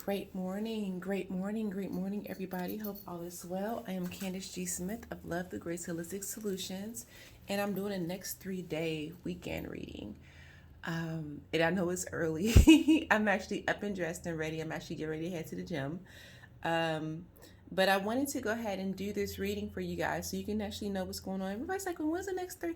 great morning, great morning, everybody. Hope all is well. I am Candace G. Smith of Love the Grace Holistic Solutions, and I'm doing a next 3-day weekend reading. And I know it's early. I'm actually up and dressed and ready. I'm actually getting ready to head to the gym. Um, but I wanted to go ahead and do this reading for you guys so you can actually know what's going on. Everybody's like, well, when's the next three?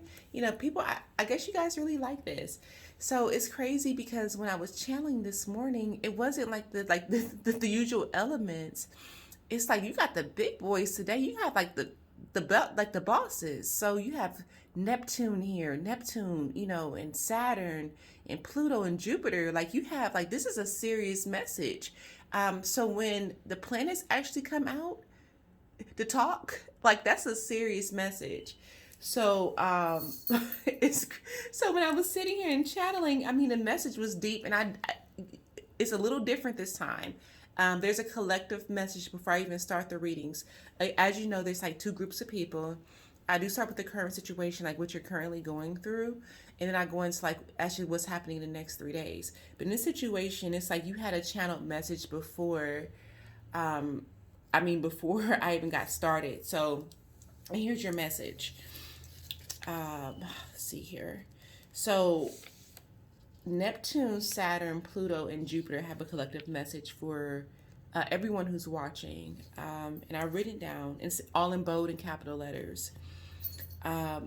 People, I guess you guys really like this. So it's crazy because when I was channeling this morning, it wasn't like the usual elements. It's like you got the big boys today. You have like the belt, like the bosses. So you have Neptune here, Neptune, and Saturn and Pluto and Jupiter. Like you have like this is a serious message. So when the planets actually come out to talk, like that's a serious message. So it's so when I was sitting here and channeling, I mean the message was deep, and it's a little different this time. There's a collective message before I even start the readings. As you know, there's like two groups of people. I do start with the current situation, like what you're currently going through, and then I go into like actually what's happening in the next 3 days. But in this situation, it's like you had a channeled message before. Before I even got started. So, and here's your message. Let's see here. So Neptune, Saturn, Pluto, and Jupiter have a collective message for everyone who's watching. And I written it down. It's all in bold and capital letters.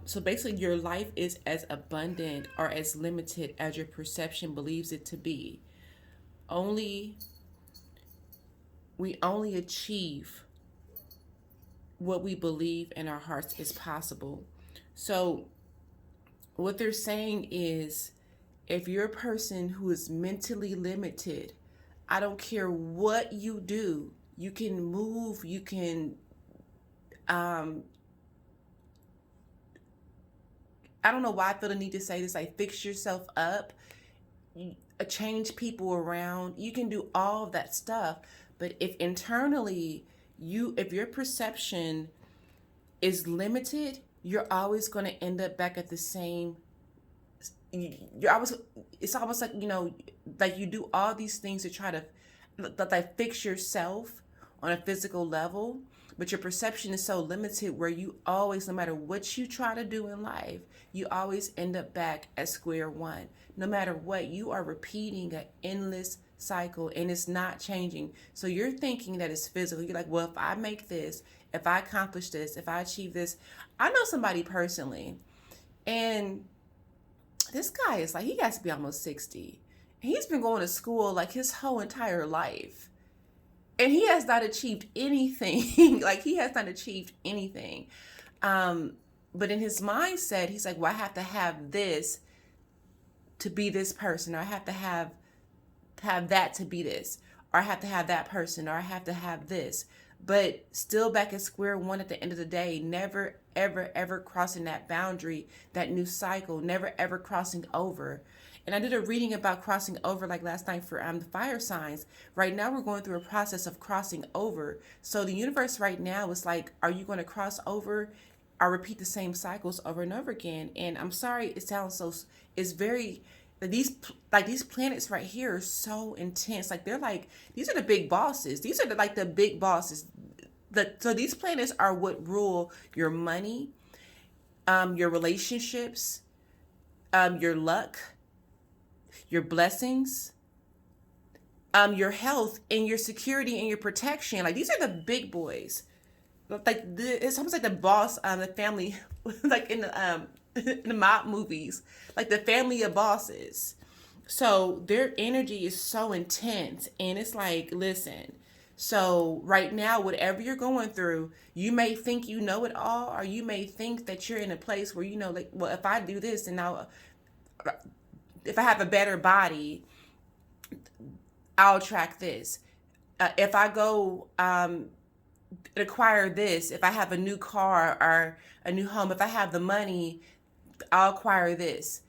So basically, your life is as abundant or as limited as your perception believes it to be. We only achieve what we believe in our hearts is possible. So what they're saying is, if you're a person who is mentally limited, I don't care what you do, you can move, you can, I don't know why I feel the need to say this, like fix yourself up, change people around, you can do all of that stuff. But if internally, if your perception is limited, you're always going to end up back at the same. It's almost like, like you do all these things to try to like fix yourself on a physical level, but your perception is so limited where you always, no matter what you try to do in life, you always end up back at square one. No matter what, you are repeating an endless cycle and it's not changing. So you're thinking that it's physical. You're like, well, if I make this, if I accomplish this, if I achieve this. I know somebody personally, and this guy is like, he has to be almost 60. He's been going to school like his whole entire life. And he has not achieved anything. Like he has not achieved anything. But in his mindset, he's like, well, I have to have this to be this person, or I have to have that to be this, or I have to have that person, or I have to have this. But still back at square one at the end of the day, never, ever, ever crossing that boundary, that new cycle, never, ever crossing over. And I did a reading about crossing over like last night for the fire signs. Right now, we're going through a process of crossing over. So the universe right now is like, are you going to cross over or repeat the same cycles over and over again? And I'm sorry, it sounds so, it's very, these planets right here are so intense. Like they're like, these are the big bosses. These are the big bosses. So these planets are what rule your money, your relationships, your luck, your blessings, your health, and your security and your protection. Like these are the big boys. It's almost like the boss, the family, like in the mob movies, like the family of bosses. So their energy is so intense, and it's like, listen. So right now, whatever you're going through, you may think you know it all, or you may think that you're in a place where like, well, if I do this, and if I have a better body, I'll attract this. If I go acquire this, if I have a new car or a new home, if I have the money, I'll acquire this.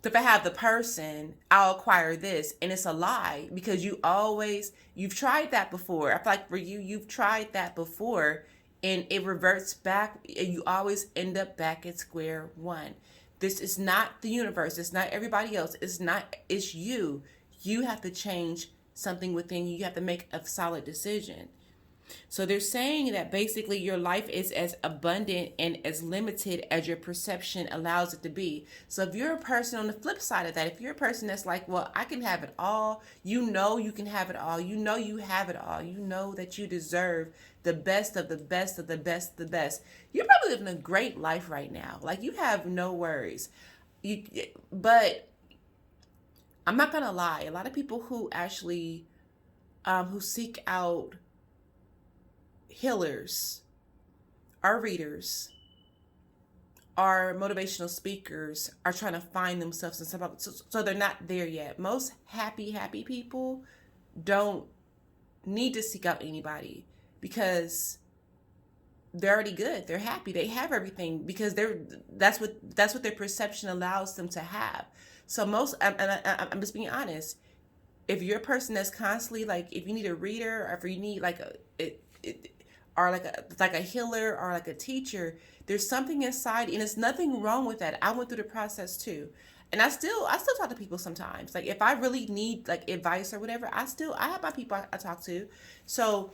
If I have the person, I'll acquire this. And it's a lie, because you've tried that before. I feel like for you've tried that before, and it reverts back, and you always end up back at square one. This is not the universe. It's not everybody else. It's you. You have to change something within you. You have to make a solid decision. So they're saying that basically your life is as abundant and as limited as your perception allows it to be. So if you're a person on the flip side of that, if you're a person that's like, well, I can have it all, you know you can have it all, you know you have it all, you know that you deserve the best of the best of the best of the best. You're probably living a great life right now. Like you have no worries. You but I'm not gonna lie, a lot of people who actually who seek out healers, our readers, our motivational speakers are trying to find themselves in some, so they're not there yet. Most happy people don't need to seek out anybody because they're already good. They're happy. They have everything because that's what their perception allows them to have. So I'm just being honest. If you're a person that's constantly like, if you need a reader or if you need like or like a healer or like a teacher, there's something inside, and there's nothing wrong with that. I went through the process too, and I still talk to people sometimes. Like if I really need like advice or whatever, I have my people I talk to. So,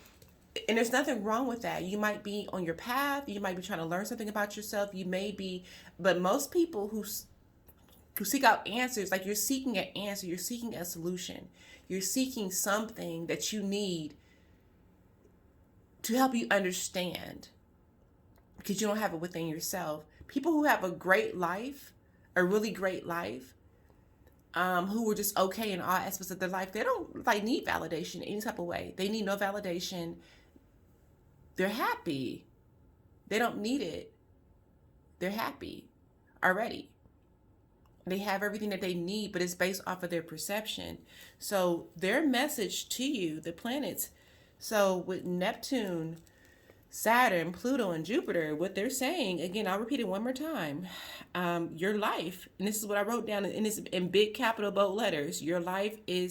and there's nothing wrong with that. You might be on your path. You might be trying to learn something about yourself. You may be, but most people who seek out answers, like you're seeking an answer, you're seeking a solution, you're seeking something that you need to help you understand because you don't have it within yourself. People who have a great life, a really great life, who were just okay in all aspects of their life, they don't like need validation any type of way. They need no validation. They're happy. They don't need it. They're happy already. They have everything that they need, but it's based off of their perception. So their message to you, the planets, so with Neptune, Saturn, Pluto, and Jupiter, what they're saying, again, I'll repeat it one more time. Your life, and this is what I wrote down, and it's in big capital bold letters. Your life, I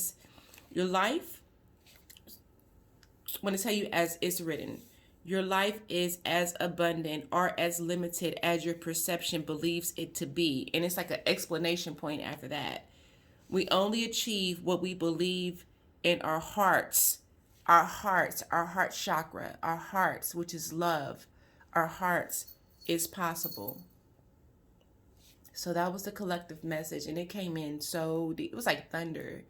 want to tell you as it's written, your life is as abundant or as limited as your perception believes it to be. And it's like an explanation point after that. We only achieve what we believe in our hearts, our heart chakra, our hearts, which is love. Our hearts is possible. So that was the collective message, and it came in so deep. It was like thunder,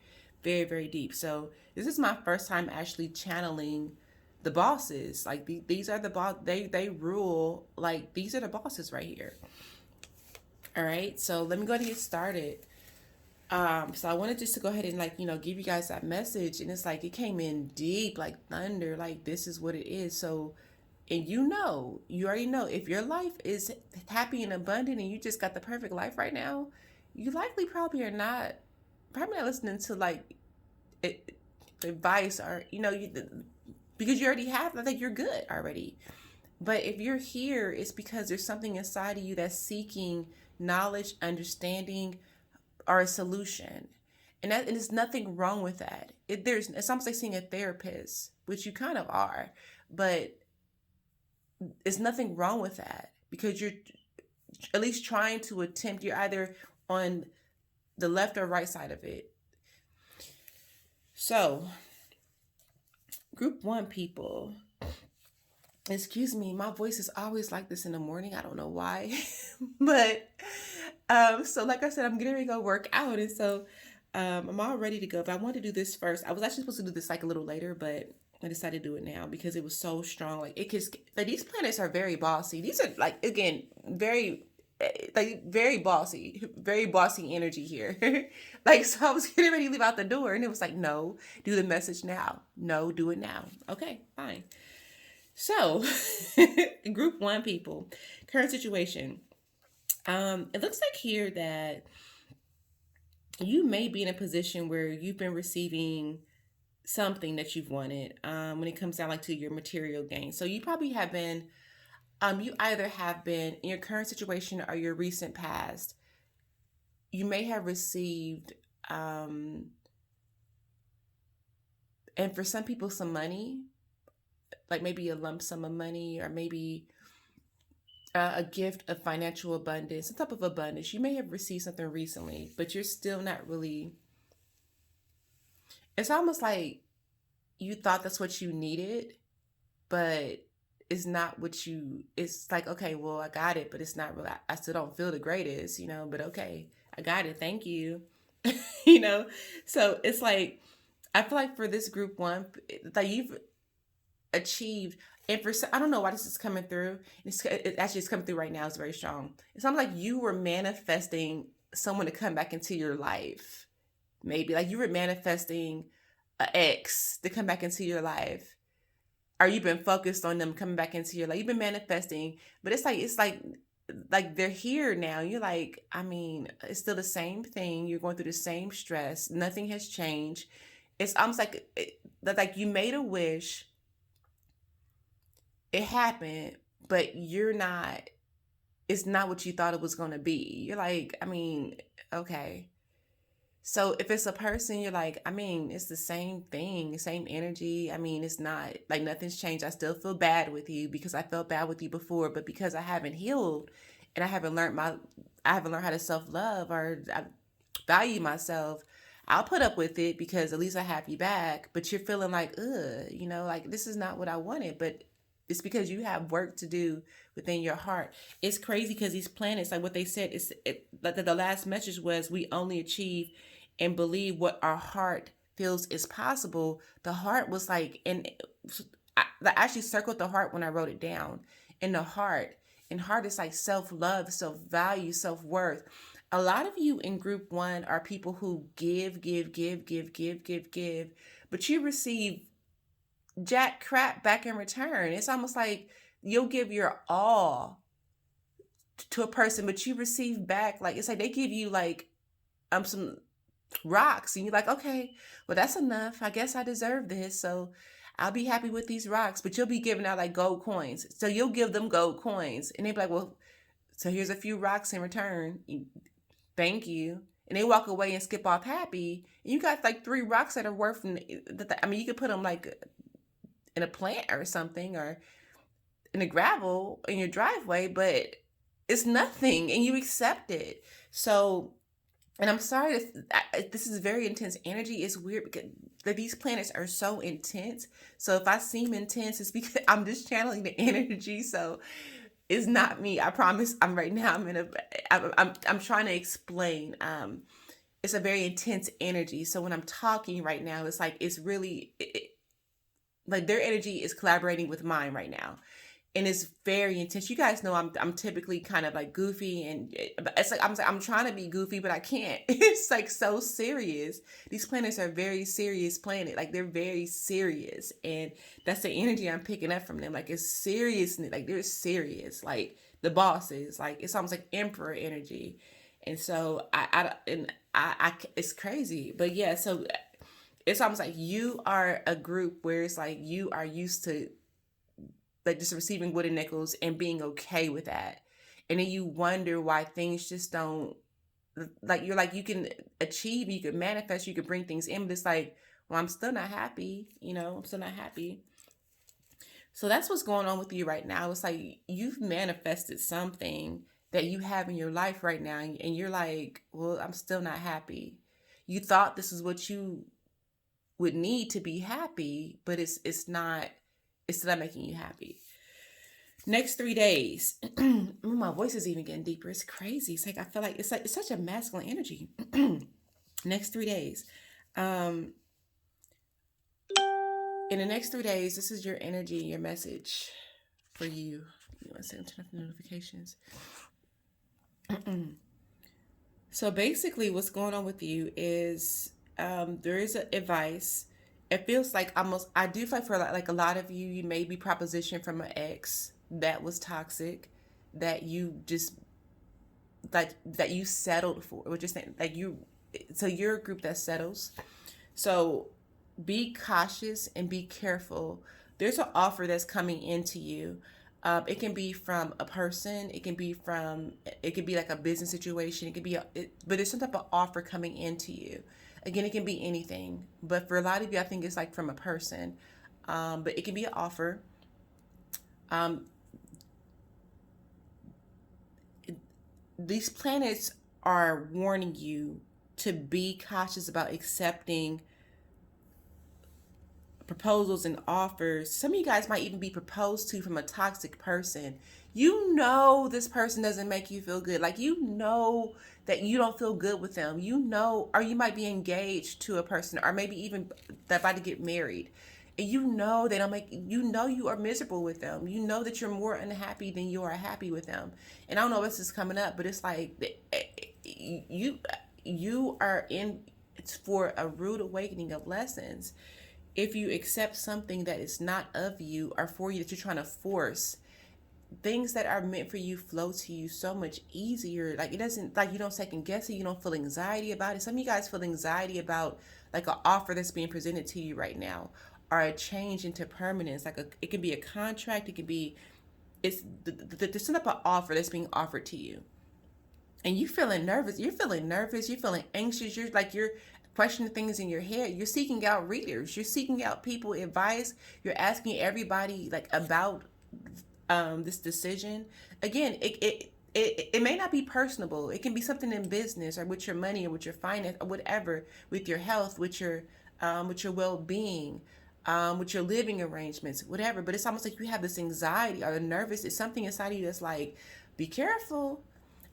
very, very deep. So this is my first time actually channeling the bosses. Like these are the boss. They rule. Like these are the bosses right here. All right. So let me go ahead and get started. So I wanted just to go ahead and like, give you guys that message. And it's like, it came in deep, like thunder, like this is what it is. So, and you already know if your life is happy and abundant and you just got the perfect life right now, you likely probably not listening to like advice or, because you already have, I think you're good already. But if you're here, it's because there's something inside of you that's seeking knowledge, understanding, or a solution. And there's nothing wrong with that. It's almost like seeing a therapist, which you kind of are, but there's nothing wrong with that because you're at least trying to attempt, you're either on the left or right side of it. So, group 1 people, excuse me, my voice is always like this in the morning. I don't know why, but so like I said, I'm getting ready to go work out, and so I'm all ready to go. But I wanted to do this first. I was actually supposed to do this like a little later, but I decided to do it now because it was so strong. Like these planets are very bossy. These are like, again, very like very bossy energy here. Like, so I was getting ready to leave out the door, and it was like, no, do the message now. No, do it now. Okay, fine. So, group 1 people, current situation. It looks like here that you may be in a position where you've been receiving something that you've wanted when it comes down like to your material gain. So you probably have been, you either have been in your current situation or your recent past, you may have received, and for some people, some money, like maybe a lump sum of money or maybe a gift of financial abundance, some type of abundance. You may have received something recently, but you're still not really it's almost like you thought that's what you needed, but it's not what you, it's like, okay, well, I got it, but it's not really, I still don't feel the greatest, but okay, I got it, thank you. you know so it's like, I feel like for this group one that you've achieved, and for I don't know why this is coming through. It actually is coming through right now. It's very strong. It sounds like you were manifesting someone to come back into your life. Maybe like you were manifesting an ex to come back into your life, or you've been focused on them coming back into your life. You've been manifesting, but it's like they're here now. You're like, I mean, it's still the same thing. You're going through the same stress. Nothing has changed. It's almost like like you made a wish, it happened, but you're not, it's not what you thought it was going to be. You're like, I mean, okay. So if it's a person, you're like, I mean, it's the same thing, the same energy. I mean, it's not like nothing's changed. I still feel bad with you because I felt bad with you before, but because I haven't healed and I haven't learned how to self-love or I value myself, I'll put up with it because at least I have you back. But you're feeling like, like this is not what I wanted, but it's because you have work to do within your heart. It's crazy because these planets, like what they said, like the last message was, we only achieve and believe what our heart feels is possible. The heart was like, and I actually circled the heart when I wrote it down. In the heart, and heart is like self-love, self-value, self-worth. A lot of you in group one are people who give, but you receive jack crap back in return. It's almost like you'll give your all to a person, but you receive back, like it's like they give you like some rocks, and you're like, okay, well that's enough. I guess I deserve this, so I'll be happy with these rocks. But you'll be giving out like gold coins, so you'll give them gold coins, and they'll be like, well, so here's a few rocks in return. Thank you. And they walk away and skip off happy. And you got like 3 rocks that are worth. I mean, you could put them like in a plant or something, or in a gravel in your driveway, but it's nothing, and you accept it. So, and I'm sorry, this is very intense energy. It's weird because these planets are so intense. So if I seem intense, it's because I'm just channeling the energy. So it's not me. I promise. I'm right now. I'm trying to explain. It's a very intense energy. So when I'm talking right now, it's like it's really like their energy is collaborating with mine right now, and it's very intense. You guys know I'm typically kind of like goofy, and it's like I'm trying to be goofy, but I can't. It's like so serious. These planets are very serious planet. Like they're very serious, and that's the energy I'm picking up from them. Like it's serious. Like they're serious. Like the bosses. Like it's almost like emperor energy, and so it's crazy. But yeah, so it's almost like you are a group where it's like you are used to like just receiving wooden nickels and being okay with that. And then you wonder why things just don't, like you're like, you can achieve, you can manifest, you can bring things in, but it's like, well, I'm still not happy, I'm still not happy. So that's what's going on with you right now. It's like you've manifested something that you have in your life right now, and you're like, well, I'm still not happy. You thought this is what you would need to be happy, but it's not, it's still not making you happy. Next 3 days, my voice is even getting deeper. It's crazy. It's like I feel like it's such a masculine energy. Next 3 days, um, in the next 3 days, this is your energy, your message for you. You want to turn off the notifications. So basically, what's going on with you is there is advice. It feels like almost, I do feel like for like a lot of you, you may be propositioned from an ex that was toxic, that you just that you settled for. We're just saying like so you're a group that settles. So be cautious and be careful. There's an offer that's coming into you. It can be from a person. It can be like a business situation. It could be, but there's some type of offer coming into you. Again, it can be anything. But for a lot of you, I think it's like from a person. But it can be an offer. Um, these planets are warning you to be cautious about accepting proposals and offers. Some of you guys might even be proposed to from a toxic person. You know this person doesn't make you feel good. Like, you know that you don't feel good with them. You know, or you might be engaged to a person, or maybe even about to get married. And you know they don't make, you know you are miserable with them. You know that you're more unhappy than you are happy with them. And I don't know if this is coming up, but it's like you you are in, it's for a rude awakening of lessons. If you accept something that is not of you or for you, that you're trying to force, things that are meant for you flow to you so much easier. Like, it doesn't, like, you don't second guess it. You don't feel anxiety about it. Some of you guys feel anxiety about like an offer that's being presented to you right now, or a change into permanence. Like, it can be a contract. It could be, it's the set up an offer that's being offered to you, and you feeling nervous. You're feeling nervous. You're feeling anxious. You're questioning things in your head. You're seeking out readers. You're seeking out people advice. You're asking everybody like about this decision. Again, it may not be personable. It can be something in business, or with your money, or with your finance, or whatever, with your health, with your well-being, with your living arrangements, whatever. But it's almost like you have this anxiety or nervous. It's something inside of you that's like, be careful.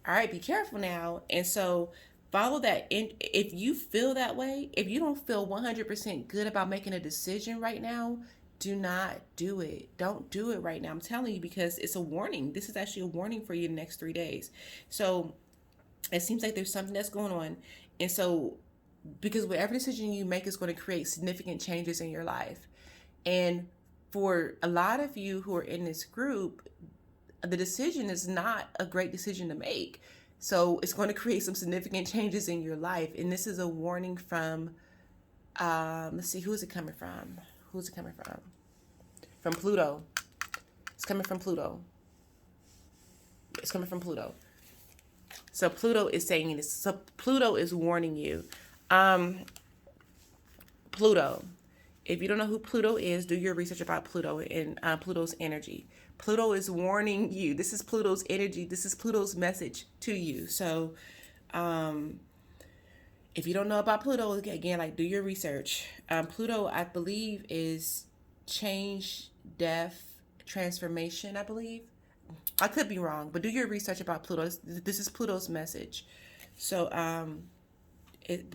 All right, be careful now. And so follow that. If you feel that way, if you don't feel 100% good about making a decision right now, do not do it. Don't do it right now. I'm telling you, because it's a warning. This is actually a warning for you the next 3 days. So it seems like there's something that's going on. And so, because whatever decision you make is going to create significant changes in your life. And for a lot of you who are in this group, the decision is not a great decision to make. So it's going to create some significant changes in your life. And this is a warning from, let's see, who is it coming from? Who's it coming from? From Pluto. It's coming from Pluto. It's coming from Pluto. So Pluto is saying this. So Pluto is warning you. Pluto. If you don't know who Pluto is, do your research about Pluto and Pluto's energy. Pluto is warning you. This is Pluto's energy. This is Pluto's message to you. So, if you don't know about Pluto, again, like, do your research. Pluto, I believe, is change, death, transformation, I believe. I could be wrong, but do your research about Pluto. This is Pluto's message. So,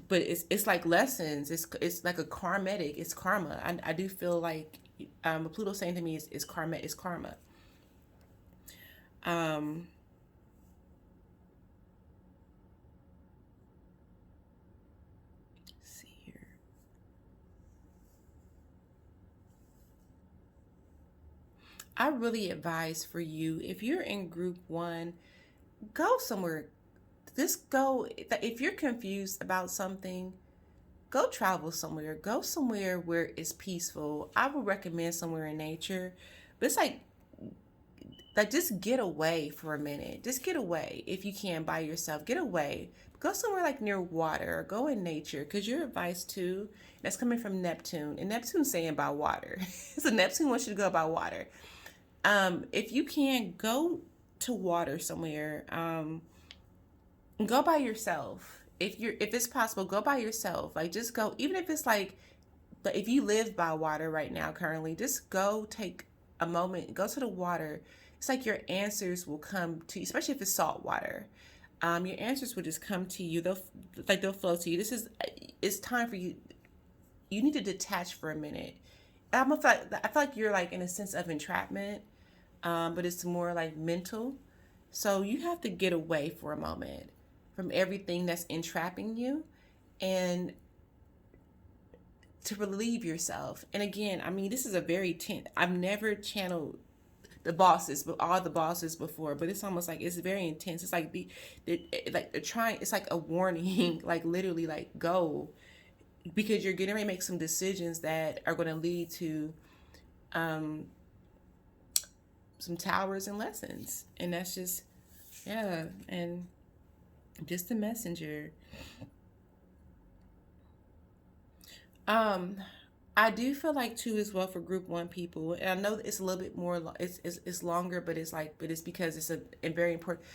but it's like lessons. It's like a karmatic. It's karma. I do feel like what Pluto's saying to me is karma. Is karma. See here. I really advise for you, if you're in group 1, go somewhere. Just go. If you're confused about something, go travel somewhere. Go somewhere where it's peaceful. I would recommend somewhere in nature. But it's like just get away for a minute. Just get away if you can by yourself. Get away. Go somewhere like near water, or go in nature, because your advice too, that's coming from Neptune. And Neptune's saying about water. So Neptune wants you to go about water. If you can, go to water somewhere. Go by yourself. If it's possible, go by yourself. Like, just go, even if it's like, but if you live by water right now currently, just go take a moment, go to the water. It's like your answers will come to you, especially if it's salt water. Your answers will just come to you. They'll flow to you. It's time for you. You need to detach for a minute. I feel like you're like in a sense of entrapment, but it's more like mental. So you have to get away for a moment from everything that's entrapping you, and to relieve yourself. And again, I mean, this is a very tense. I've never channeled all the bosses before, but it's almost like it's very intense. It's like they're trying. It's like a warning, like literally, like go, because you're getting ready to make some decisions that are going to lead to some towers and lessons, and that's just and just a messenger. I do feel like too as well for group 1 people, and I know it's a little bit more. It's longer, but it's because it's a very important.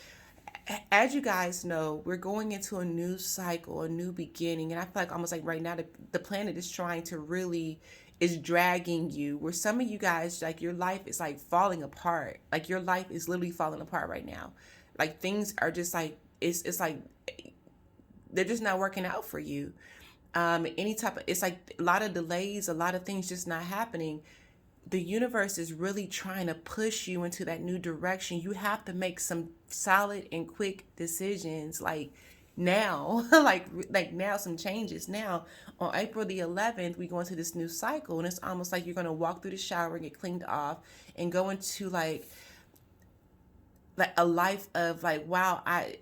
As you guys know, we're going into a new cycle, a new beginning, and I feel like almost like right now the planet is trying to really is dragging you, where some of you guys, like, your life is like falling apart. Like, your life is literally falling apart right now. Like, things are just like, it's like they're just not working out for you. Any type of, it's like a lot of delays, a lot of things just not happening. The universe is really trying to push you into that new direction. You have to make some solid and quick decisions, like now, like now, some changes now. On April the 11th, we go into this new cycle, and it's almost like you're going to walk through the shower and get cleaned off and go into like a life of like, wow, I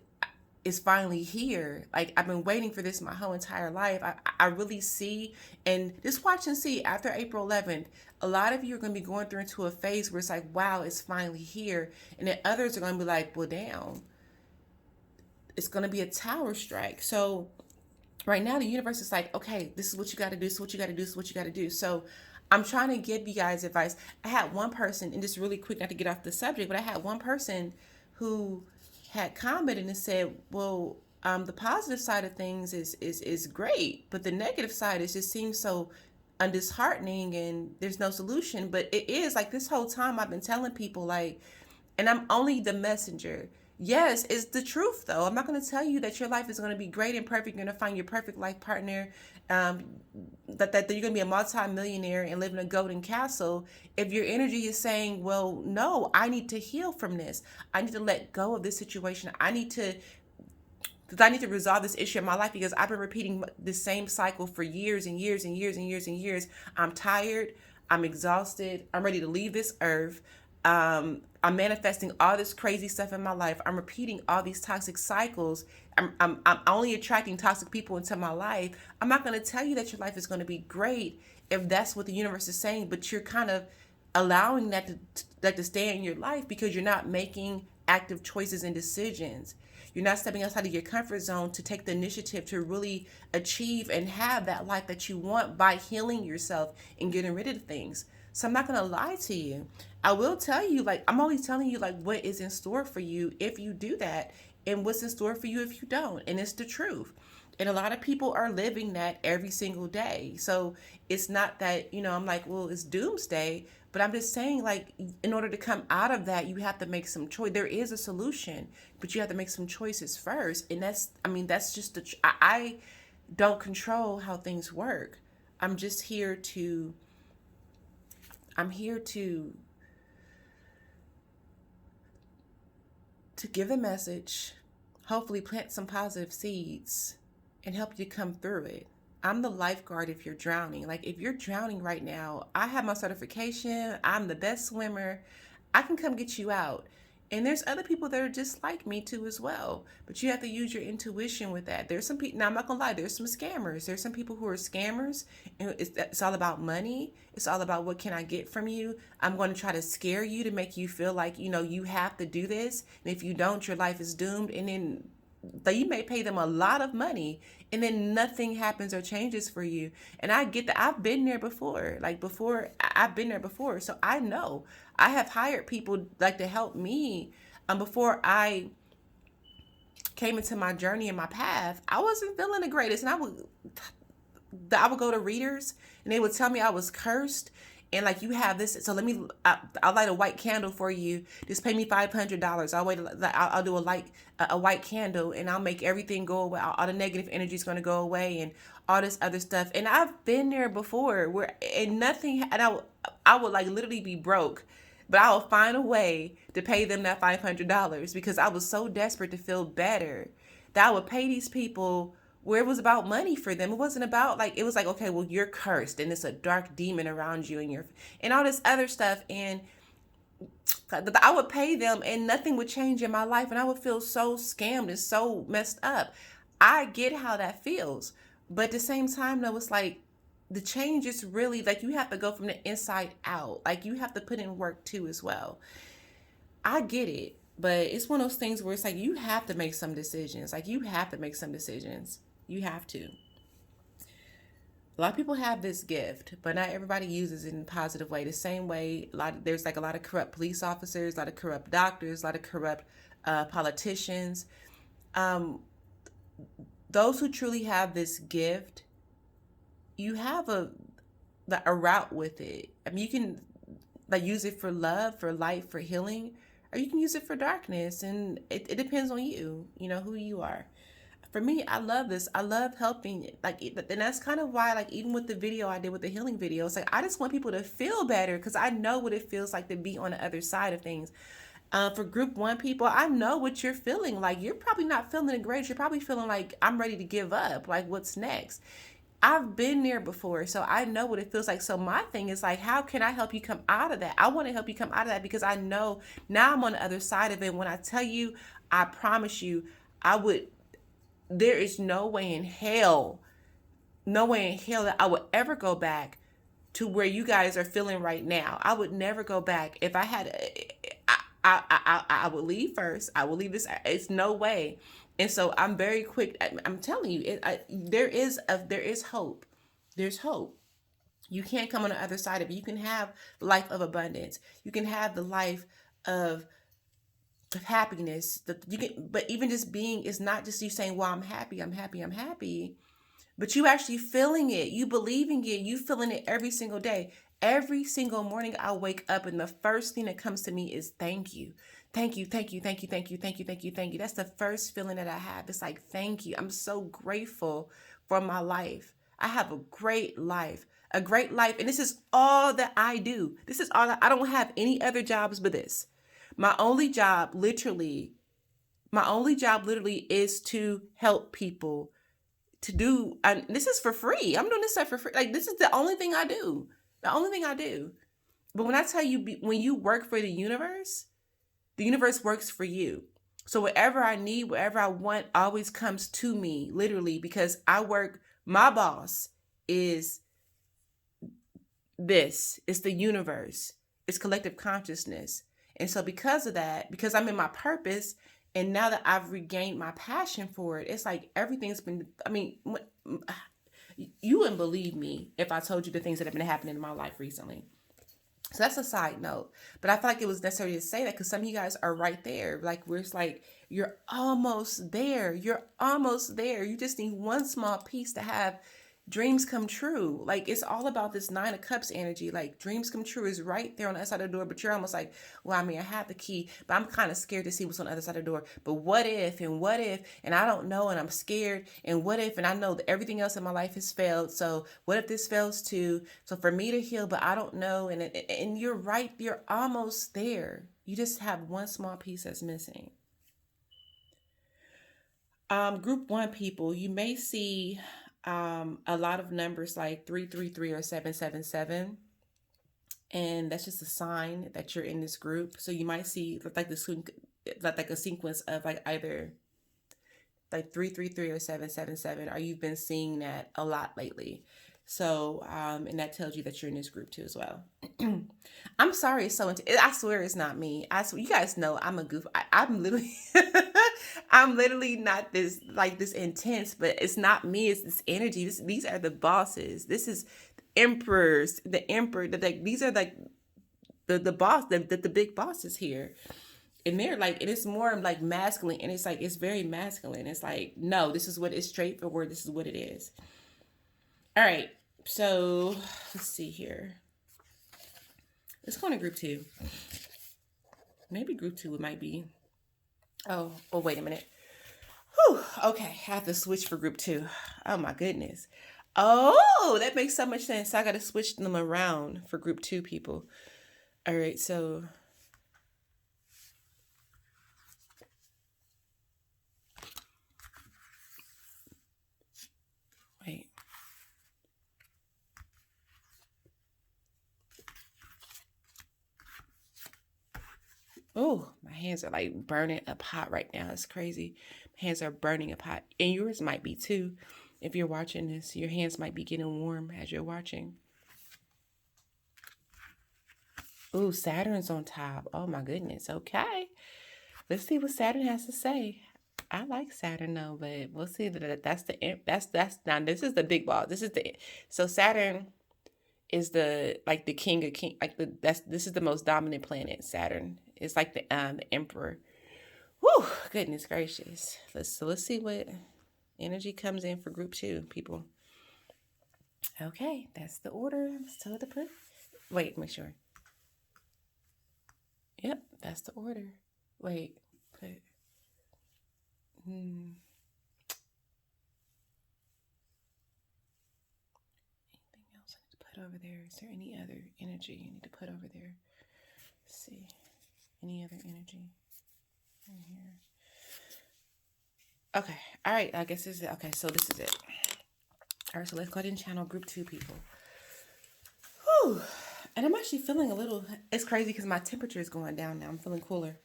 is finally here. Like, I've been waiting for this my whole entire life. I really see, and just watch and see, after April 11th, a lot of you are going to be going through into a phase where it's like, wow, it's finally here. And then others are going to be like, well, damn, it's going to be a tower strike. So right now, the universe is like, okay, this is what you got to do. This is what you got to do. This is what you got to do. So I'm trying to give you guys advice. I had one person, and just really quick, not to get off the subject, but I had one person who had commented and said, well, the positive side of things is great, but the negative side is just seems so disheartening, and there's no solution. But it is like, this whole time I've been telling people, like, and I'm only the messenger. Yes, it's the truth, though. I'm not going to tell you that your life is going to be great and perfect. You're going to find your perfect life partner, um, that you're going to be a multi-millionaire and live in a golden castle. If your energy is saying, well, no, I need to heal from this. I need to let go of this situation. I need to resolve this issue in my life, because I've been repeating the same cycle for years and years and years and years and years. I'm tired. I'm exhausted. I'm ready to leave this earth. I'm manifesting all this crazy stuff in my life. I'm repeating all these toxic cycles. I'm only attracting toxic people into my life. I'm not going to tell you that your life is going to be great if that's what the universe is saying, but you're kind of allowing that to stay in your life because you're not making active choices and decisions. You're not stepping outside of your comfort zone to take the initiative to really achieve and have that life that you want by healing yourself and getting rid of things. So I'm not going to lie to you. I will tell you, like, I'm only telling you, like, what is in store for you if you do that, and what's in store for you if you don't. And it's the truth. And a lot of people are living that every single day. So it's not that, I'm like, well, it's doomsday. But I'm just saying, like, in order to come out of that, you have to make some choice. There is a solution, but you have to make some choices first. And that's just I don't control how things work. I'm just here to, I'm here to give a message, hopefully plant some positive seeds, and help you come through it. I'm the lifeguard if you're drowning. Like, if you're drowning right now, I have my certification. I'm the best swimmer. I can come get you out. And there's other people that are just like me too as well. But you have to use your intuition with that. There's some people, now I'm not gonna lie, there's some scammers. There's some people who are scammers, and it's all about money. It's all about, what can I get from you? I'm going to try to scare you to make you feel like, you have to do this. And if you don't, your life is doomed. And then you may pay them a lot of money, and then nothing happens or changes for you. And I get that. I've been there before. I've been there before. So I know. I have hired people, like, to help me. Before I came into my journey and my path, I wasn't feeling the greatest. And I would go to readers, and they would tell me I was cursed. And, like, you have this, so I'll light a white candle for you. Just pay me $500. I'll do a white candle, and I'll make everything go away. All the negative energy is going to go away, and all this other stuff. And I've been there before, and I would like literally be broke, but I will find a way to pay them that $500 because I was so desperate to feel better that I would pay these people, where it was about money for them. It wasn't about, like, it was like, okay, well, you're cursed and it's a dark demon around you, and all this other stuff. And I would pay them and nothing would change in my life. And I would feel so scammed and so messed up. I get how that feels. But at the same time, though, it's like, the change is really, like, you have to go from the inside out. Like, you have to put in work too as well. I get it. But it's one of those things where it's like, you have to make some decisions. Like, you have to make some decisions. You have to. A lot of people have this gift, but not everybody uses it in a positive way. The same way, there's like a lot of corrupt police officers, a lot of corrupt doctors, a lot of corrupt politicians. Those who truly have this gift, you have a route with it. I mean, you can like use it for love, for light, for healing, or you can use it for darkness. And it depends on you, who you are. For me, I love this. I love helping. Like, and that's kind of why, like, even with the video I did with the healing video, it's like I just want people to feel better because I know what it feels like to be on the other side of things. For group one people, I know what you're feeling. Like, you're probably not feeling it great. You're probably feeling like I'm ready to give up. Like, what's next? I've been there before, so I know what it feels like. So my thing is like, how can I help you come out of that? I want to help you come out of that because I know now I'm on the other side of it. When I tell you, I promise you, I would. There is no way in hell that I would ever go back to where you guys are feeling right now. I would never go back. If I had, I would leave first. I will leave this. It's no way. And so I'm very quick. I'm telling you, there is hope. There's hope. You can't come on the other side of it. You can have life of abundance. You can have the life of happiness. But even just being is not just you saying, "Well, I'm happy. I'm happy. I'm happy." But you actually feeling it, you believing it, you feeling it every single day. Every single morning I wake up and the first thing that comes to me is thank you. Thank you, thank you, thank you, thank you, thank you, thank you, thank you. That's the first feeling that I have. It's like, thank you. I'm so grateful for my life. I have a great life, a great life. And this is all that I do. This is all I don't have any other jobs but this. My only job literally is to help people to do, and this is for free. I'm doing this stuff for free. Like, this is the only thing I do. The only thing I do. But when I tell you, when you work for the universe works for you. So whatever I need, whatever I want always comes to me, literally, because my boss is this. It's the universe. It's collective consciousness. And so because of that, because I'm in my purpose, and now that I've regained my passion for it, it's like everything's been, I mean, you wouldn't believe me if I told you the things that have been happening in my life recently. So that's a side note. But I feel like it was necessary to say that because some of you guys are right there. Like, we're like, you're almost there. You're almost there. You just need one small piece to have dreams come true. Like, it's all about this Nine of Cups energy. Like, dreams come true is right there on the other side of the door, but you're almost like, well, I mean, I have the key, but I'm kind of scared to see what's on the other side of the door. But what if, and I don't know, and I'm scared, and what if, and I know that everything else in my life has failed, so what if this fails too? So for me to heal, but I don't know, and you're right, you're almost there. You just have one small piece that's missing. Group one people, you may see a lot of numbers like 333 or 777, and that's just a sign that you're in this group. So you might see like like a sequence of like either like 333 or 777, or you've been seeing that a lot lately. So and that tells you that you're in this group too as well. I'm sorry, it's so I swear it's not me. I swear, you guys know I'm a goof. I'm literally I'm literally not this intense, but it's not me. It's this energy. These are the bosses. This is emperors. The emperor. These are like the boss. The big bosses here, and they're like, and it's more like masculine, and it's like it's very masculine. It's like, no, this is what it's straightforward. This is what it is. All right. So let's see here. Let's go to group two. Maybe group two it might be. Oh, wait a minute. Whew, okay, I have to switch for group two. Oh my goodness. Oh, that makes so much sense. I got to switch them around for group two people. All right, so. Wait. Oh, my hands are like burning up hot right now. It's crazy. My hands are burning up hot. And yours might be too. If you're watching this, your hands might be getting warm as you're watching. Ooh, Saturn's on top. Oh my goodness. Okay. Let's see what Saturn has to say. I like Saturn though, but we'll see that's now this is the big ball. So Saturn is the king of king, like this is the most dominant planet. Saturn is like the emperor. Whew, goodness gracious. Let's see what energy comes in for group two people. Okay, that's the order. I'm still the put. Wait, make sure. Yep, that's the order. Wait, put. Hmm. Anything else I need to put over there? Is there any other energy you need to put over there? Let's see. Any other energy in here? Okay. All right. I guess this is it. Okay. So this is it. All right. So let's go ahead and channel group 2 people. Whew. And I'm actually feeling a little, it's crazy because my temperature is going down now. I'm feeling cooler.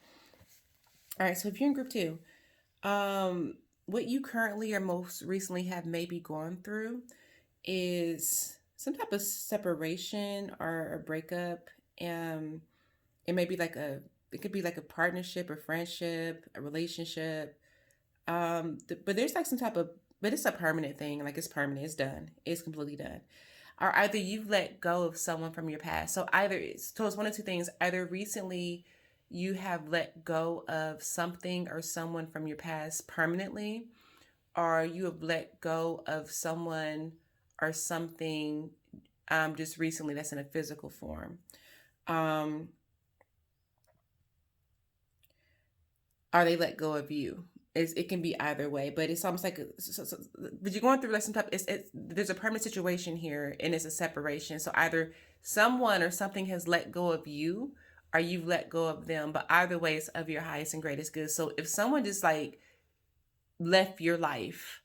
All right. So if you're in group 2, what you currently or most recently have maybe gone through is some type of separation or a breakup. It may be like it could be like a partnership, a friendship, a relationship. But there's like some type of, but it's a permanent thing. Like it's permanent. It's done. It's completely done. Or either you've let go of someone from your past. So it's one of two things. Either recently you have let go of something or someone from your past permanently, or you have let go of someone or something just recently that's in a physical form. Um, or they let go of you. It can be either way, but it's almost like, but you're going through like some type. There's a permanent situation here, and it's a separation. So either someone or something has let go of you, or you've let go of them. But either way, it's of your highest and greatest good. So if someone just like left your life,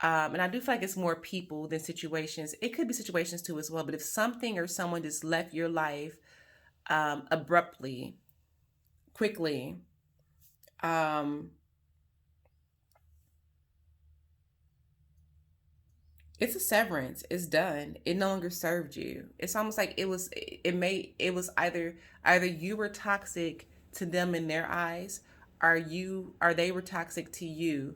and I do feel like it's more people than situations. It could be situations too as well. But if something or someone just left your life abruptly, quickly, um, it's a severance. It's done. It no longer served you. It's almost like it was either you were toxic to them in their eyes, or they were toxic to you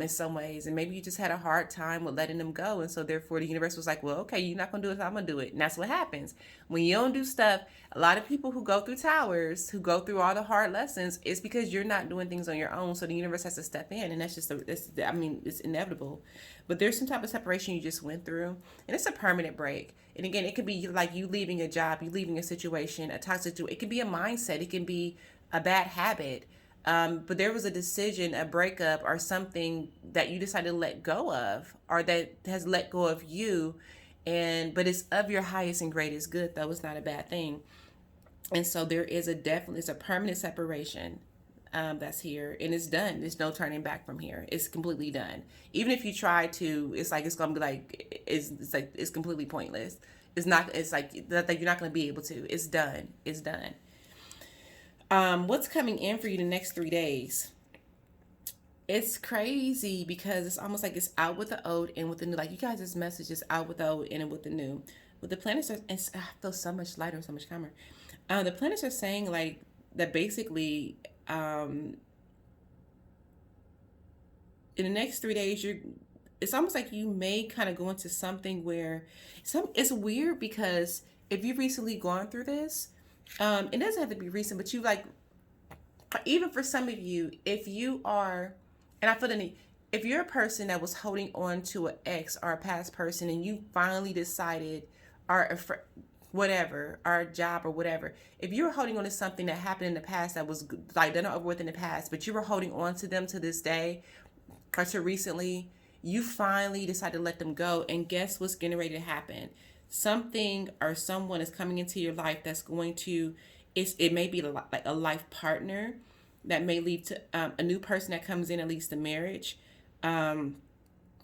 in some ways. And maybe you just had a hard time with letting them go. And so therefore the universe was like, well, okay, you're not gonna do it, so I'm gonna do it. And that's what happens. When you don't do stuff, a lot of people who go through towers, who go through all the hard lessons, it's because you're not doing things on your own. So the universe has to step in, and that's just I mean, it's inevitable. But there's some type of separation you just went through, and it's a permanent break. And again, it could be like you leaving a job, you leaving a situation, a toxic situation. It can be a mindset, it can be a bad habit. But there was a decision, a breakup, or something that you decided to let go of, or that has let go of you, and but it's of your highest and greatest good. Though it's not a bad thing, and so there is a definitely it's a permanent separation that's here, and it's done. There's no turning back from here. It's completely done. Even if you try to, it's like it's gonna be like it's like it's completely pointless. It's not. It's like that you're not gonna be able to. It's done. It's done. What's coming in for you the next 3 days? It's crazy because it's almost like it's out with the old and with the new. Like you guys' message is out with the old and with the new. With the planets, I feel so much lighter, so much calmer. The planets are saying like that basically in the next 3 days you're. It's almost like you may kind of go into something where it's weird because if you've recently gone through this, it doesn't have to be recent, but you like even for some of you, if you are, and I feel the need, if you're a person that was holding on to an ex or a past person and you finally decided, or whatever, or a job or whatever, if you were holding on to something that happened in the past that was like done over with in the past, but you were holding on to them to this day or to recently, you finally decided to let them go. And guess what's getting ready to happen? Something or someone is coming into your life that's going to, it may be like a life partner that may lead to a new person that comes in, at least the marriage. Um,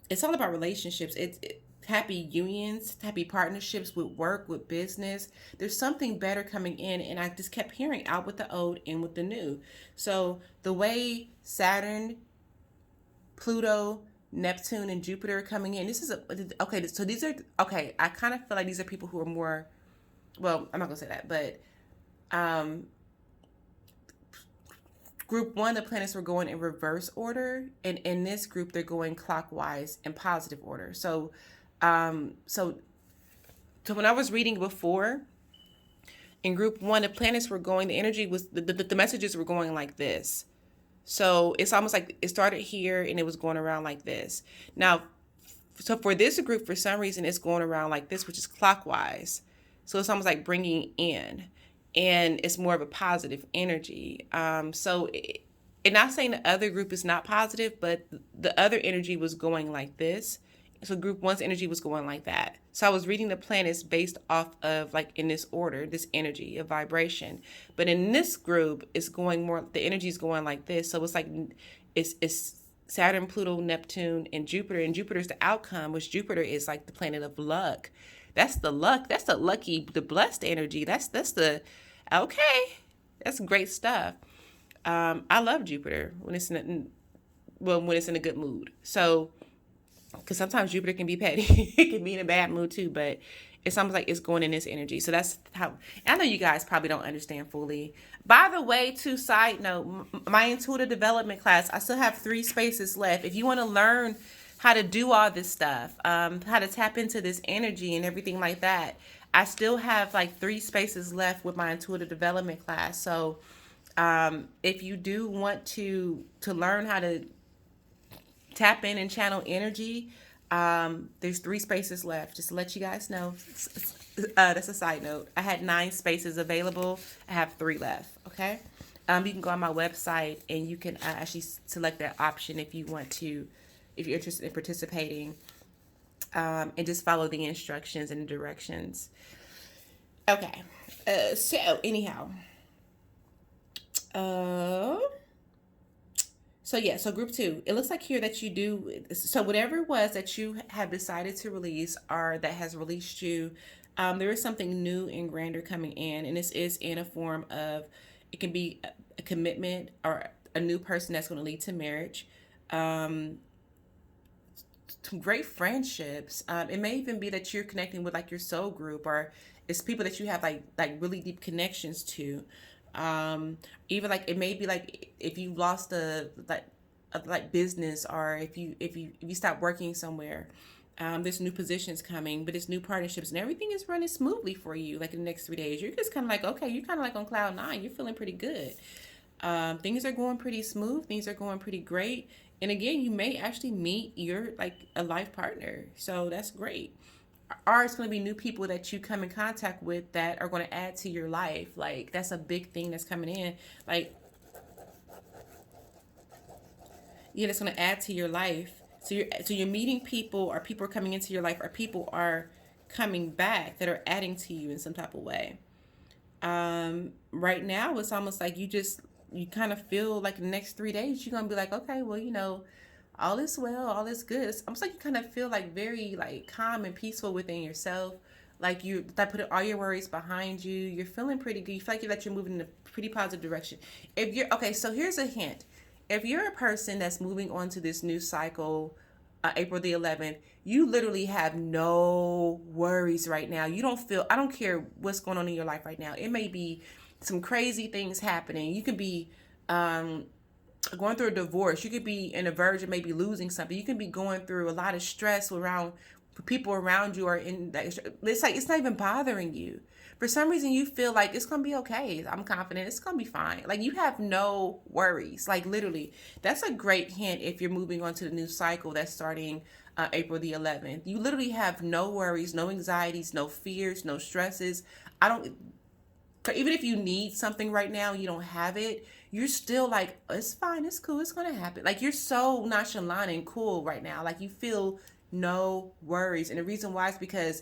it's all about relationships. It's happy unions, happy partnerships with work, with business. There's something better coming in, and I just kept hearing out with the old and with the new. So the way Saturn, Pluto, Neptune, and Jupiter are coming in, this is okay. So these are okay. I kind of feel like these are people who are more. Well, I'm not gonna say that, but um, group one, the planets were going in reverse order, and in this group, they're going clockwise in positive order. Um, so, so when I was reading before, in group one, the planets were going. The energy was the messages were going like this. So it's almost like it started here and it was going around like this. Now, So for this group, for some reason, it's going around like this, which is clockwise. So it's almost like bringing in, and it's more of a positive energy. And not saying the other group is not positive, but the other energy was going like this. So group one's energy was going like that. So I was reading the planets based off of like in this order, this energy of vibration. But in this group, it's going more. The energy is going like this. So it's like it's Saturn, Pluto, Neptune, and Jupiter. And Jupiter's the outcome, which Jupiter is like the planet of luck. That's the luck. That's the lucky, the blessed energy. That's the okay. That's great stuff. I love Jupiter when it's when it's in a good mood. So, because sometimes Jupiter can be petty, it can be in a bad mood too. But it's almost like it's going in this energy. So that's how. I know you guys probably don't understand fully. By the way, too, side note, my intuitive development class, I still have 3 spaces left. If you want to learn how to do all this stuff, how to tap into this energy and everything like that, I still have like 3 spaces left with my intuitive development class. So if you do want to learn how to tap in and channel energy, there's 3 spaces left, just to let you guys know. That's a side note. I had 9 spaces available. I have 3 left. Okay. You can go on my website and you can actually select that option if you want to, if you're interested in participating, and just follow the instructions and the directions. Okay. So anyhow, so group 2, it looks like here that you do, so whatever it was that you have decided to release or that has released you, there is something new and grander coming in, and this is in a form of, it can be a commitment or a new person that's going to lead to marriage, some great friendships. It may even be that you're connecting with like your soul group, or it's people that you have like really deep connections to. Even like it may be like if you lost a business, or if you stop working somewhere, there's new positions coming, but it's new partnerships, and everything is running smoothly for you. Like in the next 3 days, you're just kind of like, okay, you're kind of like on cloud 9. You're feeling pretty good. Things are going pretty smooth. Things are going pretty great. And again, you may actually meet your like a life partner. So that's great. Or it's going to be new people that you come in contact with that are going to add to your life. Like that's a big thing that's coming in. Like, yeah, that's going to add to your life. So you're meeting people, or people are coming into your life, or people are coming back that are adding to you in some type of way. Right now it's almost like you kind of feel like the next 3 days you're going to be like, okay, well, all is well, all is good. It's almost like you kind of feel like very like calm and peaceful within yourself. Like you that put all your worries behind you. You're feeling pretty good. You feel like you're moving in a pretty positive direction. If you're okay, so here's a hint. If you're a person that's moving on to this new cycle, April the 11th, you literally have no worries right now. You don't feel, I don't care what's going on in your life right now. It may be some crazy things happening. You could be going through a divorce. You could be in a verge of maybe losing something. You can be going through a lot of stress around people around you, are in that. It's like it's not even bothering you. For some reason, you feel like it's gonna be okay. I'm confident it's gonna be fine. Like you have no worries. Like literally, that's a great hint if you're moving on to the new cycle that's starting April the 11th. You literally have no worries, no anxieties, no fears, no stresses. I don't. Even if you need something right now, you don't have it. You're still like, it's fine, it's cool, it's gonna happen. Like you're so nonchalant and cool right now. Like you feel no worries, and the reason why is because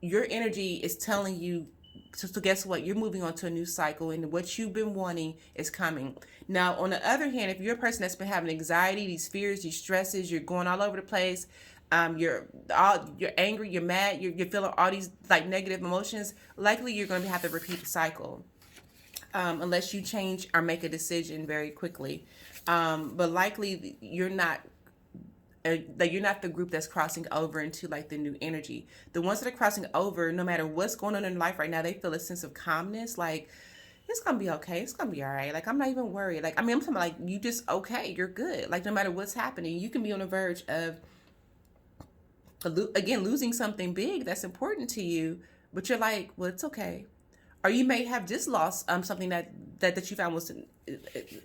your energy is telling you. So guess what? You're moving on to a new cycle, and what you've been wanting is coming. Now, on the other hand, if you're a person that's been having anxiety, these fears, these stresses, you're going all over the place. You're angry, you're mad, you're feeling all these like negative emotions. Likely, you're going to have to repeat the cycle, unless you change or make a decision very quickly. But likely, you're not. Like you're not the group that's crossing over into like the new energy. The ones that are crossing over, no matter what's going on in life right now, they feel a sense of calmness. Like it's gonna be okay. It's gonna be all right. Like I'm not even worried. Like I mean, I'm talking about like you just okay. You're good. Like no matter what's happening, you can be on the verge of again losing something big that's important to you, but you're like, well, it's okay. Or you may have just lost something that you found was.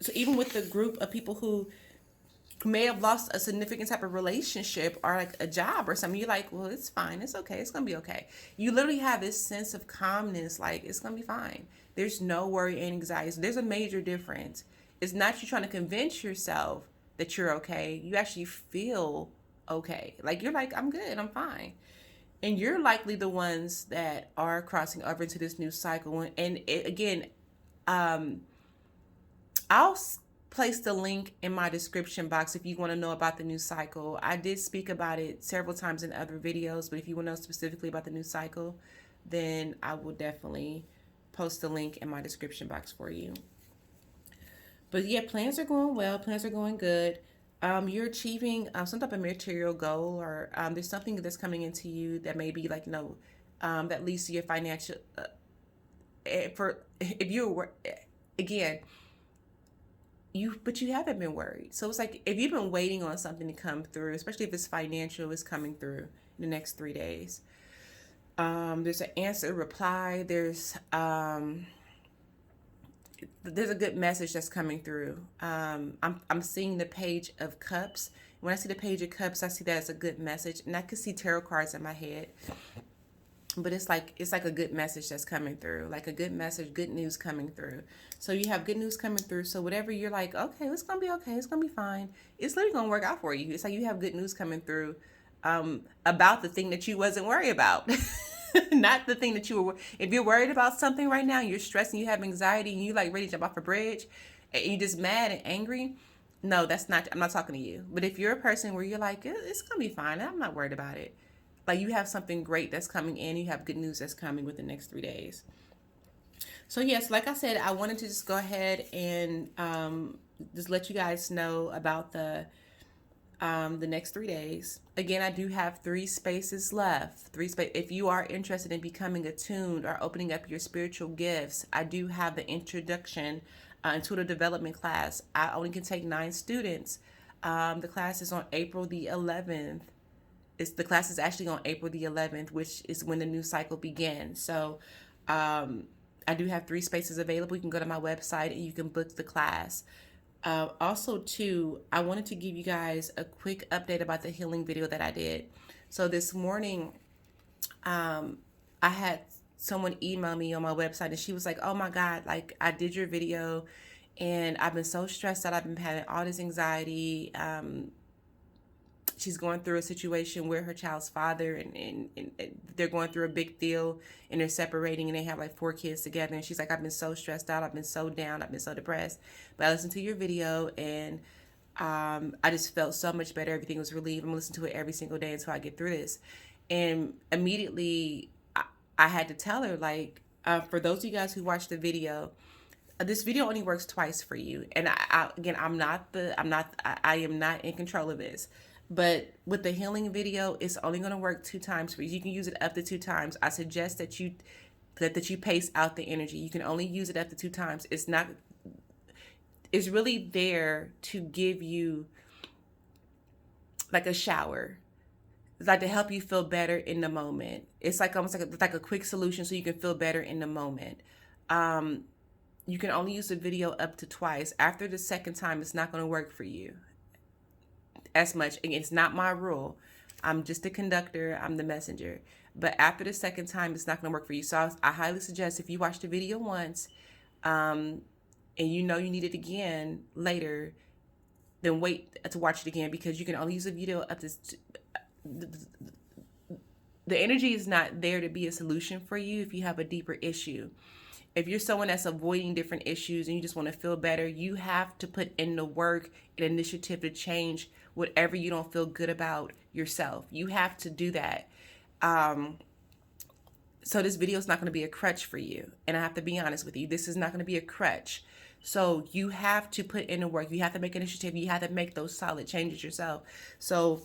So even with the group of people who may have lost a significant type of relationship or like a job or something. You're like, well, it's fine. It's okay. It's going to be okay. You literally have this sense of calmness, like it's going to be fine. There's no worry and anxiety. So there's a major difference. It's not you trying to convince yourself that you're okay. You actually feel okay. Like you're like, I'm good. I'm fine. And you're likely the ones that are crossing over into this new cycle. And it, again, um, I'll place the link in my description box if you want to know about the new cycle. I did speak about it several times in other videos, but if you want to know specifically about the new cycle, then I will definitely post the link in my description box for you. But yeah, plans are going well. Plans are going good. You're achieving some type of material goal, or there's something that's coming into you that may be like, that leads to your financial. For if you're again, but you haven't been worried. So it's like if you've been waiting on something to come through, especially if it's financial, it's coming through in the next 3 days. There's an answer, reply. There's a good message that's coming through. I'm seeing the Page of Cups. When I see the Page of Cups, I see that as a good message, and I can see tarot cards in my head. But it's like a good message that's coming through, like a good message, good news coming through. So you have good news coming through. So whatever you're like, okay, it's gonna be okay, it's gonna be fine. It's literally gonna work out for you. It's like you have good news coming through about the thing that you wasn't worried about. Not the thing that you were. If you're worried about something right now, you're stressing, you have anxiety, and you like ready to jump off a bridge, and you're just mad and angry. No, that's not. I'm not talking to you. But if you're a person where you're like, it's gonna be fine, I'm not worried about it. Like you have something great that's coming in. You have good news that's coming within the next 3 days. So yes, like I said, I wanted to just go ahead and just let you guys know about the next 3 days. Again, I do have 3 spaces left. If you are interested in becoming attuned or opening up your spiritual gifts, I do have the introduction intuitive development class. I only can take 9 students. The class is on April the 11th. The class is actually on April the 11th, which is when the new cycle begins. So I do have 3 spaces available. You can go to my website and you can book the class. Also, too, I wanted to give you guys a quick update about the healing video that I did. So this morning, I had someone email me on my website, and she was like, oh my God, like I did your video and I've been so stressed out. I've been having all this anxiety. She's going through a situation where her child's father and they're going through a big deal, and they're separating, and they have like 4 kids together. And she's like, I've been so stressed out. I've been so down. I've been so depressed. But I listened to your video, and I just felt so much better. Everything was relieved. I'm going to listen to it every single day until I get through this. And immediately I had to tell her, like, for those of you guys who watched the video, this video only works twice for you. And I am not in control of this. But with the healing video, it's only going to work 2 times for you. You can use it up to 2 times. I suggest that you pace out the energy. You can only use it up to 2 times. It's really there to give you like a shower. It's like to help you feel better in the moment. It's like almost like a quick solution so you can feel better in the moment. You can only use the video up to twice. After the second time, it's not going to work for you as much. Again, it's not my rule. I'm just a conductor. I'm the messenger. But after the second time, it's not going to work for you. So I highly suggest if you watch the video once, and you know you need it again later, then wait to watch it again, because you can only use the video up to. The energy is not there to be a solution for you if you have a deeper issue. If you're someone that's avoiding different issues and you just want to feel better, you have to put in the work and initiative to change whatever you don't feel good about yourself. You have to do that. So this video is not going to be a crutch for you. And I have to be honest with you, this is not going to be a crutch. So you have to put in the work. You have to make initiative. You have to make those solid changes yourself. So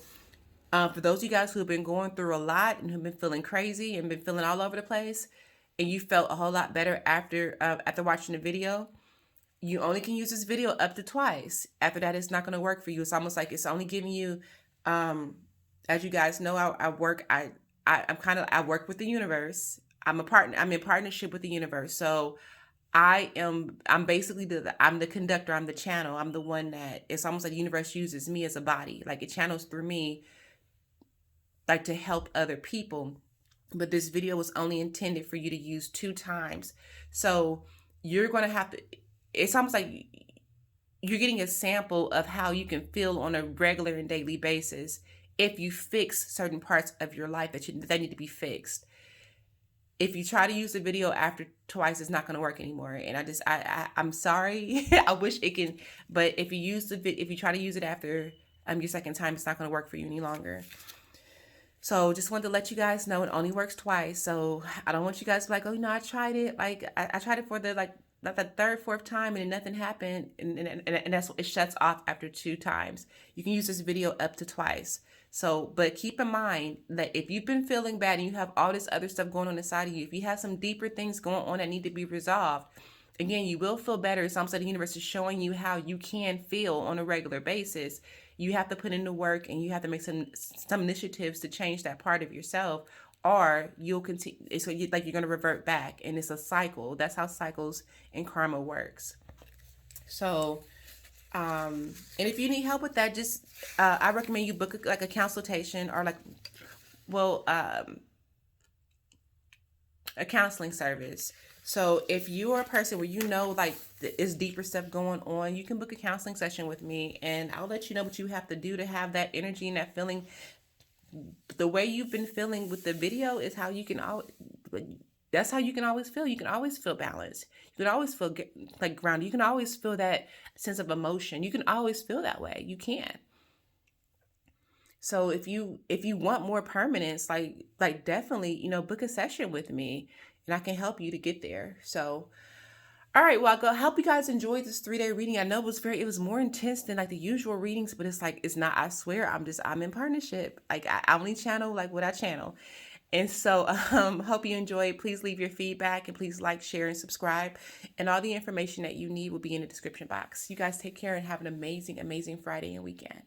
for those of you guys who have been going through a lot and who've been feeling crazy and been feeling all over the place, and you felt a whole lot better after watching the video, you only can use this video up to twice. After that, it's not going to work for you. It's almost like it's only giving you, as you guys know, I work with the universe. I'm in partnership with the universe. So I'm basically I'm the conductor, I'm the channel, I'm the one that it's almost like the universe uses me as a body. Like it channels through me like to help other people. But this video was only intended for you to use 2 times. So you're gonna have to it's almost like you're getting a sample of how you can feel on a regular and daily basis if you fix certain parts of your life that need to be fixed. If you try to use the video after twice, it's not going to work anymore. And I'm sorry. I wish it can, but if you if you try to use it after your second time, it's not going to work for you any longer. So just wanted to let you guys know it only works twice. So I don't want you guys to be like, oh, I tried it. Like I tried it for the third, fourth time, and then nothing happened, and that's it shuts off after 2 times. You can use this video up to twice. So, but keep in mind that if you've been feeling bad and you have all this other stuff going on inside of you, if you have some deeper things going on that need to be resolved, again, you will feel better. Some sort of universe is showing you how you can feel on a regular basis. You have to put in the work and you have to make some initiatives to change that part of yourself, or you'll continue. It's like you're going to revert back, and it's a cycle. That's how cycles and karma works. So, and if you need help with that, just I recommend you book like a consultation or well, a counseling service. So if you're a person where like it's deeper stuff going on, you can book a counseling session with me, and I'll let you know what you have to do to have that energy and that feeling. The way you've been feeling with the video is how you can that's how you can always feel. You can always feel balanced. You can always feel like grounded. You can always feel that sense of emotion. You can always feel that way. You can. So if you want more permanence, like definitely, book a session with me and I can help you to get there. So all right, well, I hope you guys enjoyed this 3-day reading. I know it was more intense than like the usual readings, but it's not, I swear, I'm in partnership. Like I only channel like what I channel. And so hope you enjoyed. Please leave your feedback and please like, share, and subscribe. And all the information that you need will be in the description box. You guys take care and have an amazing, amazing Friday and weekend.